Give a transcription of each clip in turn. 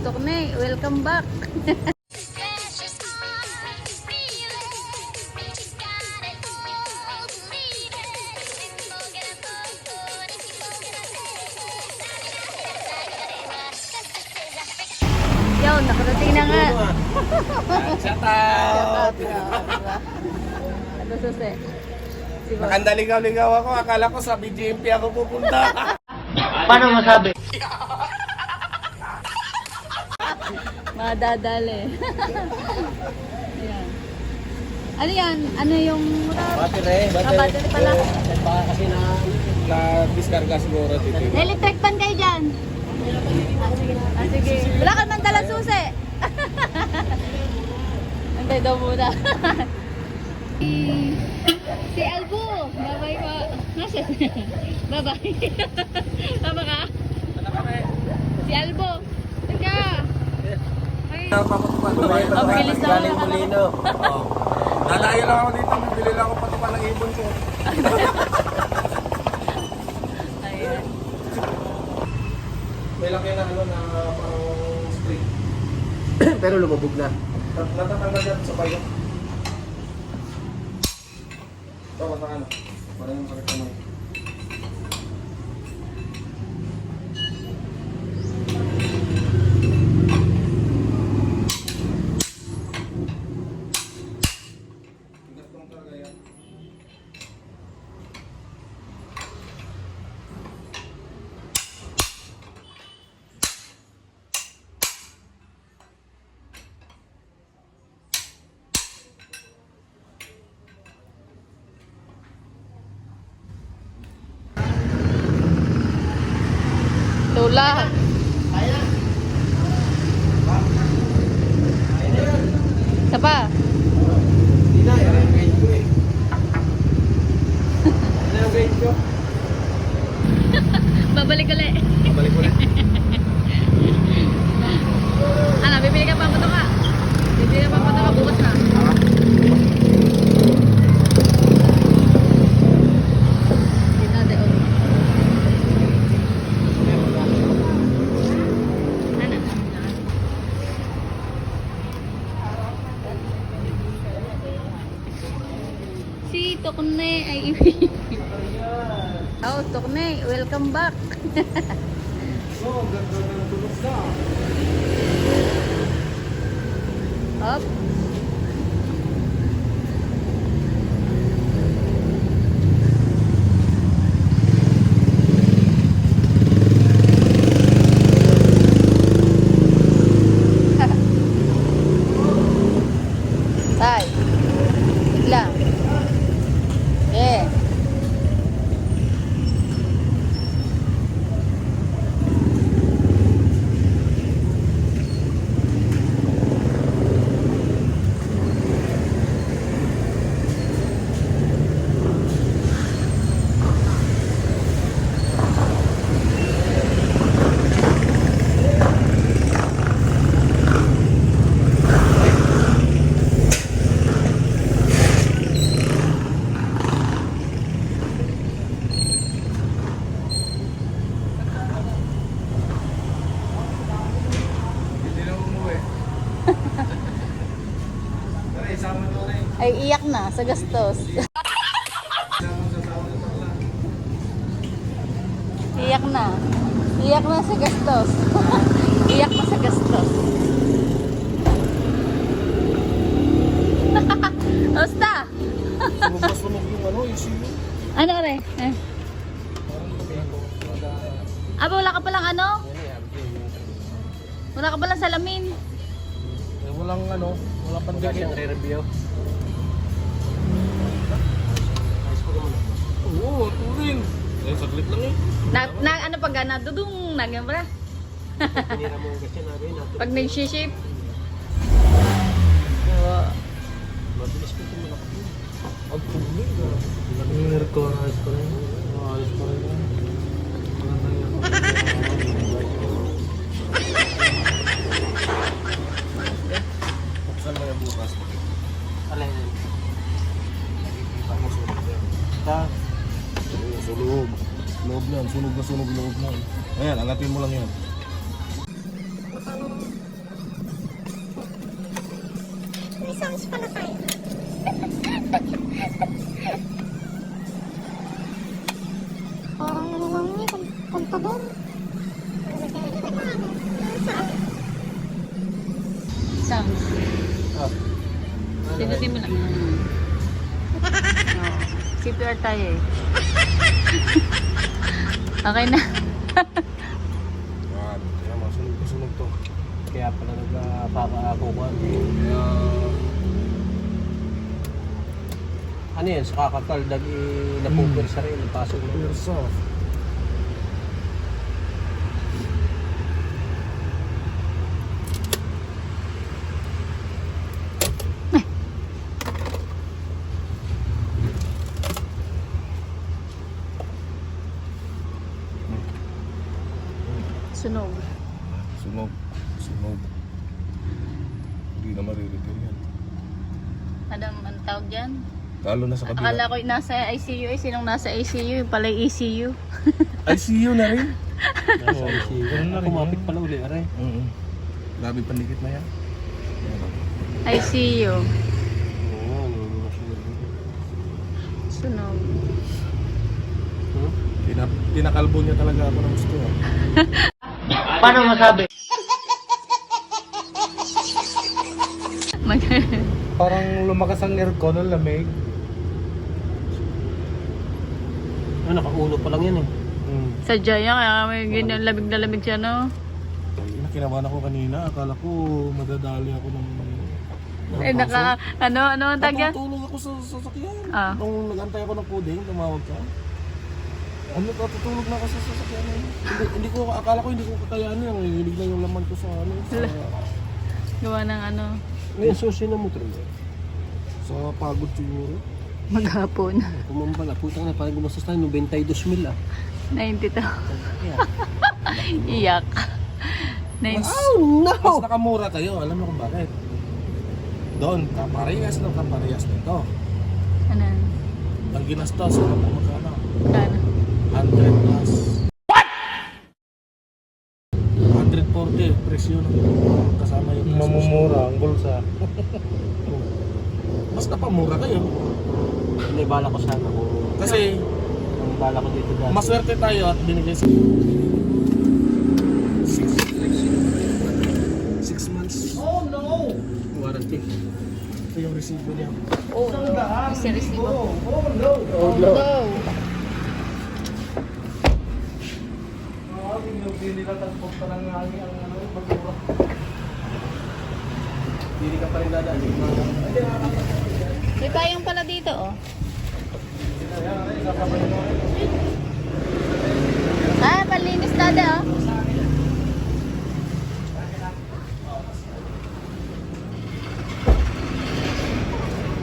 Tokne, welcome back. Yo, nakarating na nga. Shout out! Ano susi? Nakandaligaw-ligaw ako. Akala ko sa BGMP ako pupunta. Paano masabi? Madadali. Ayan. Ano yan? Ano yung... Battery. battery pala. Baka kasi na-discarga siguro dito. Electric pan kayo dyan. Sige. Wala ka nang dalang susi. Antay daw muna. Si Albo. Bye-bye pa. Nasaan? Bye-bye. Tama ka? Si Albo. Teka. Ang bilis na Galing Molino. Nalayo lang ako dito. Bibili lang ako patupa ng ibon ko. Ayan. May laki na ano na parang street. Pero lumabog na. Natatanggal yan sa bayo. Ito, basta ano. Parang yung sakit naman. Bigat kong talaga yan. Tula. Isa pa. Hindi na, yan ang grade ko eh. Yan ang grade ko. Babalik ulit. Pabalik ulit. Ano, bibili ka pa ka? Bibili ka pa ka bukas na. Hindi natin ulit. Ano? Si Tokne ay Oh, Tokne, welcome back. Oo, ganda ng tulog na. Up. Tay. Lang. Yeah. Hindi na umuwi. Tara, isama na rin. Ay, iyak na sa gastos. Isama sa tao na pala. Iyak na. Iyak na sa gastos. Iyak na sa gastos. Basta. Sunog-sunog yung ano, ECU. Ano re? Aba, wala ka palang ano? Wala ka palang salamin. Walang ano, wala pang dikit. Re-review. Oo, turing. Eh, saglit lang eh. Ano pag nadudung nagyan pala? Pinira mo kasi nabi na. Pag nag-shape. Mabilis ko ito malaki. Ang tuloy na. Yung aircon, ayos pa rin. Ayos pa rin. Maganda yan. Buksan mo yung bukas. Alay na. Ang masunog yan. Ta. Oo, sunog. Loob yan. Sunog na loob yan. Ayan, angatin mo lang yan. songs pala tayo. Parang ano lang niya, kontador. Sounds. Ah. Sinutin mo lang. Oh, CPR tayo eh. Okay na. Yan. Kaya masunog to. Kaya pala nagpapaakukuhan. Ano yan? Sa kakakaldag napupir sa rin. Pasok mo. Persa. Sunog. Sunog. Sunog. Hindi na marirepair yan. Anong tawag dyan? Lalo na sa kabila. Akala ko yung nasa ICU eh. Sinong nasa ICU? Yung pala yung ECU. ICU na rin. Nasa ICU. Kumapit pala uli. Aray. Grabe pandikit na yan. ICU. Oo, Sunog. Tinakalbo niya talaga ako ng gusto. Paano masabi? Parang lumakas ang aircon ng lamig. Ano, nakaulo pa lang yan eh. Sadya yan, kaya may ganyan lamig na lamig siya, no? Kinabahan ako kanina. Akala ko madadali ako ng... Eh, ano ang tag yan? Natutulog ako sa sasakyan. Ah. Nung nag-antay ako ng puding, tumawag ka. Ano, tutulog na ako sa sasakyan. Hindi ko, akala ko hindi ko kakayanin. Hilig na yung laman ko sa ano. Gawa ng ano, Ngayon, susi na motor mo. Sa pagod siguro. maghapon. Kumambala, putang na, parang gumastos tayo, 92,000 ah. 92. Yeah. Iyak. Oh no! Mas nakamura kayo. Alam mo kung bakit? Doon, kaparehas ng kaparehas nito. Ano? Ang ginastos, ano po magkano? Kano? 100 plus. What? 140 presyo ng kasama yung presyo. Mamumura ang bulsa. Mas napamura kayo. May bala ko sana kung... Kasi Ang bala ko dito dati. maswerte tayo at binigay sa 6 months. Oh no! Warranty. Ito yung resibo niya. Oh, kasi resibo. Oh no! Oh, no. Hindi nila tagpog pa ng hangin ang ano, magmura. Hindi ka pa rin dadaan. May payong pala dito, oh. Ah, palinis dada, oh.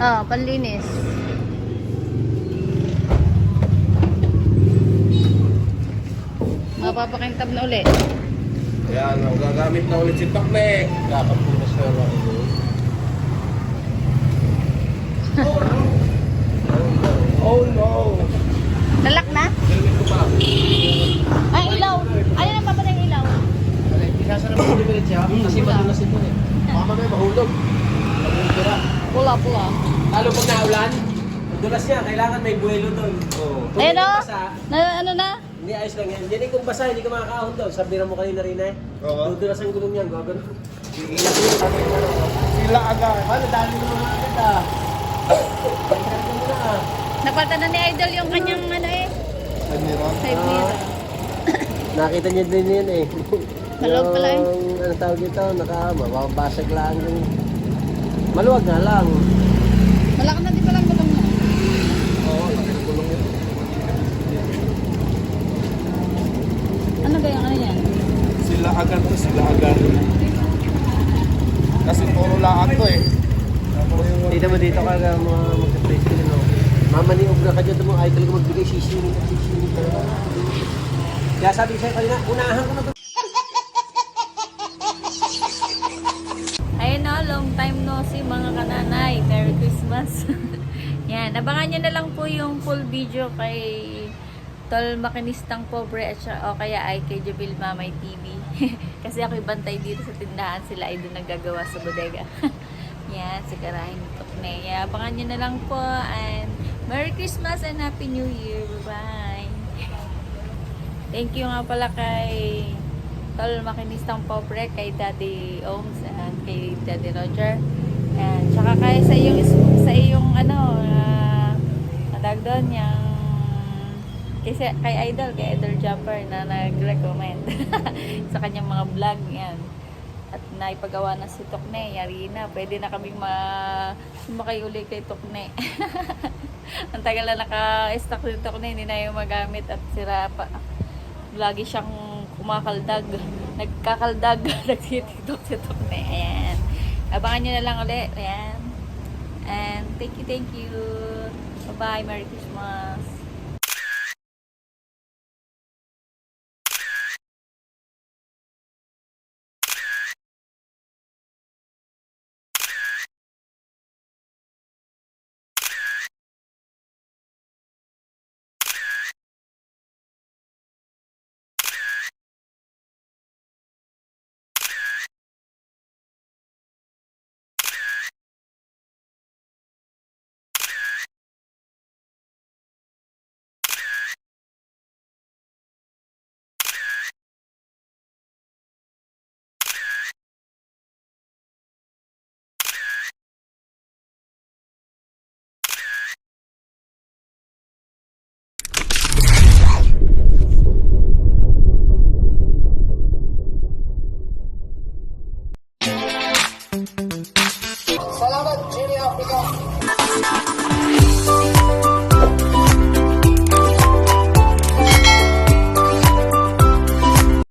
Oh, panlinis. Mapapakintab na uli. Ayan, ang gagamit na ulit si Tokmek. Kakapunas na lang ito. Oh no! Nalak na? Helmet ko pa. Ay, ilaw. Ayun ang papatay ng ilaw. Isasara mo yung bilit siya kasi madulas ito eh. Baka mamaya mahulog. Mahulog. Pula, pula. Lalo pag naulan, dulas niya, kailangan may buwelo doon. Kung Ayun, hindi oh. basa, Na, ano na? hindi ayos lang yan. Hindi kung basa, hindi ka makakaahon doon. Sabihan mo kanina rin eh. Oo. Dudulas ang gulong niyan, gagano. Iiyak mo Sila agad. Ano, dami mo mga agad ah. Pagkarga mo na ah. Napalta na ni Idol yung kanyang ano eh. Side mirror. Nakita niyo din yun eh. Maluwag pala eh. Yung, ano tawag dito, mababasag lang. Maluwag nga lang. Malaki na din palang gulong mo. Oo, nakikulong yun. Ano ba yung ano yan? Sila agad to, sila agad. Kasi puro lahat to eh. Dito mo dito ka mag-place ka no. Mamaniog na ka dyan mo, ay talaga magbigay sisingin at sisingin ka. Kaya sabi sa'yo kanina, unahan ko na to. Ayun o, long time no see mga kananay. Merry Christmas. Yan, abangan nyo na lang po yung full video kay Tol Makinistang Pobre at siya, o kaya ay kay Jabil Mamay TV. Kasi ako ibantay dito sa tindahan, sila ay doon naggagawa sa bodega. Yan, si Karahin Tokne. Abangan nyo na lang po. And Merry Christmas and Happy New Year. Bye-bye. Thank you nga pala kay Tol Makinistang Pobre, kay Daddy Ohms, and kay Daddy Roger. And tsaka kay sa iyong natag doon yung kay Idol Jumper na nag-recommend sa kanyang mga vlog yan. At naipagawa na si Tokne, yari na. Pwede na kaming sumakay uli kay Tokne. Ang tagal na naka-stock si Tokne, hindi na yung magamit at sira pa. Lagi siyang kumakaldag. Nagkakaldag. Nagtitiktok si Tokne. Ayan. Abangan nyo na lang ulit. Ayan. And thank you. Bye-bye. Merry Christmas. Salamat, Jimmy Africa.